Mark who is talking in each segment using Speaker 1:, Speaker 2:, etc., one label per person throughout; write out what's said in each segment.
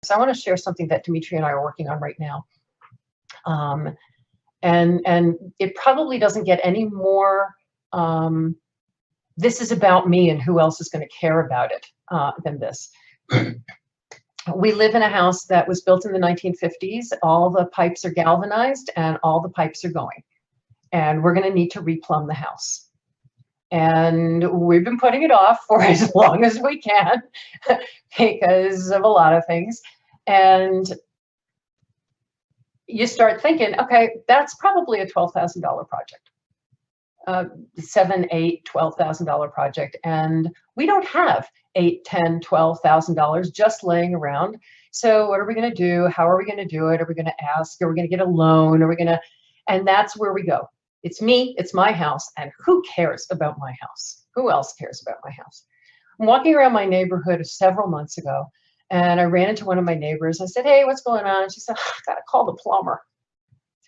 Speaker 1: because I want to share something that Dimitri and I are working on right now. And it probably doesn't get any more, this is about me and who else is going to care about it than this. We live in a house that was built in the 1950s. All the pipes are galvanized and all the pipes are going. And we're going to need to replumb the house. And we've been putting it off for as long as we can because of a lot of things. And you start thinking, okay, that's probably a $12,000 project. $7,000, $8,000, $12,000 project. And we don't have $8,000, $10,000, $12,000 just laying around. So what are we going to do? How are we going to do it? Are we going to ask? Are we going to get a loan? Are we going to? And that's where we go. It's me, it's my house, and who cares about my house? Who else cares about my house? I'm walking around my neighborhood several months ago, and I ran into one of my neighbors. I said, hey, what's going on? And she said, I got to call the plumber.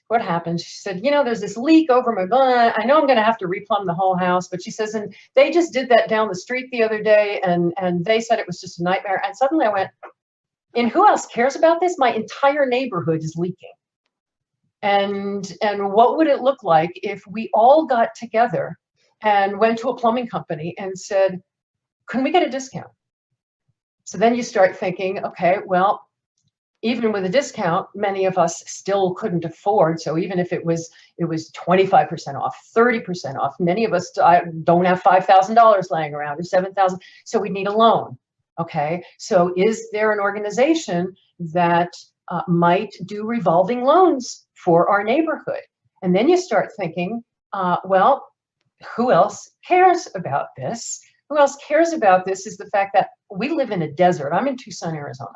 Speaker 1: What happened? She said, you know, there's this leak over my bun. I know I'm going to have to replumb the whole house, but she says, and they just did that down the street the other day, and they said it was just a nightmare. And suddenly I went, and who else cares about this? My entire neighborhood is leaking. And what would it look like if we all got together and went to a plumbing company and said, can we get a discount? So then you start thinking, okay, well, even with a discount, many of us still couldn't afford. So even if it was 25% off, 30% off, many of us don't have $5,000 laying around or $7,000. So we need a loan. Okay. So is there an organization that might do revolving loans for our neighborhood? And then you start thinking, well, who else cares about this? Who else cares about this is the fact that we live in a desert. I'm in Tucson, Arizona.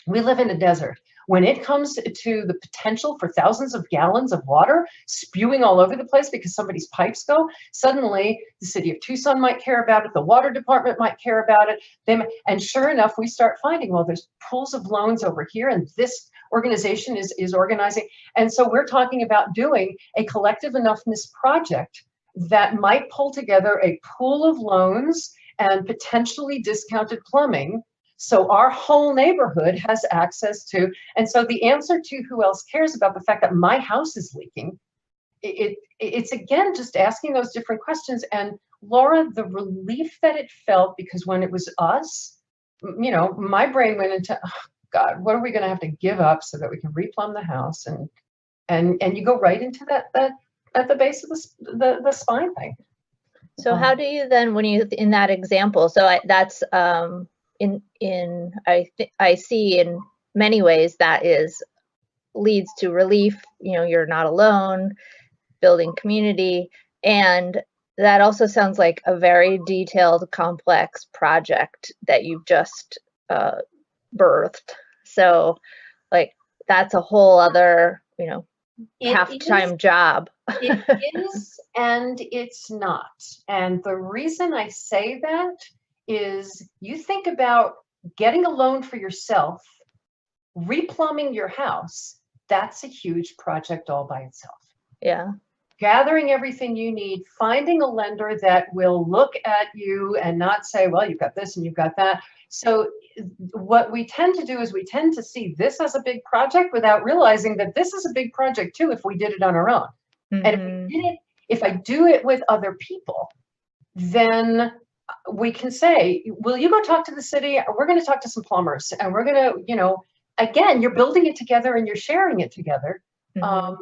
Speaker 1: We live in a desert. When it comes to the potential for thousands of gallons of water spewing all over the place because somebody's pipes go, suddenly the city of Tucson might care about it, the water department might care about it. And sure enough, we start finding, well, there's pools of loans over here, and this organization is organizing. And so we're talking about doing a collective enoughness project that might pull together a pool of loans and potentially discounted plumbing, so our whole neighborhood has access to. And so the answer to who else cares about the fact that my house is leaking, it's again just asking those different questions. And Laura, the relief that it felt, because when it was us, you know, my brain went into, oh God, what are we going to have to give up so that we can replumb the house? And you go right into that at the base of the spine thing.
Speaker 2: So how do you then, when you in that example, so that's I see in many ways that leads to relief. You know, you're not alone, building community, and that also sounds like a very detailed, complex project that you've just birthed. So, like, that's a whole other, you know, half-time job.
Speaker 1: It is, and it's not. And the reason I say that is you think about getting a loan for yourself, replumbing your house, that's a huge project all by itself.
Speaker 2: Yeah.
Speaker 1: Gathering everything you need, finding a lender that will look at you and not say, well, you've got this and you've got that. So what we tend to do is we tend to see this as a big project without realizing that this is a big project too if we did it on our own. Mm-hmm. And if I do it with other people, then we can say, will you go talk to the city? We're going to talk to some plumbers, and we're going to, you know, again, you're building it together and you're sharing it together. Mm-hmm.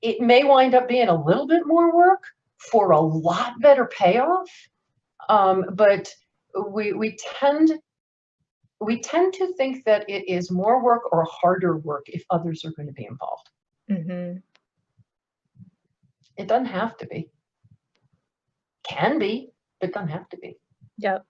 Speaker 1: It may wind up being a little bit more work for a lot better payoff. But we tend to think that it is more work or harder work if others are going to be involved. Mm-hmm. It doesn't have to be. Can be, but doesn't have to be.
Speaker 2: Yep.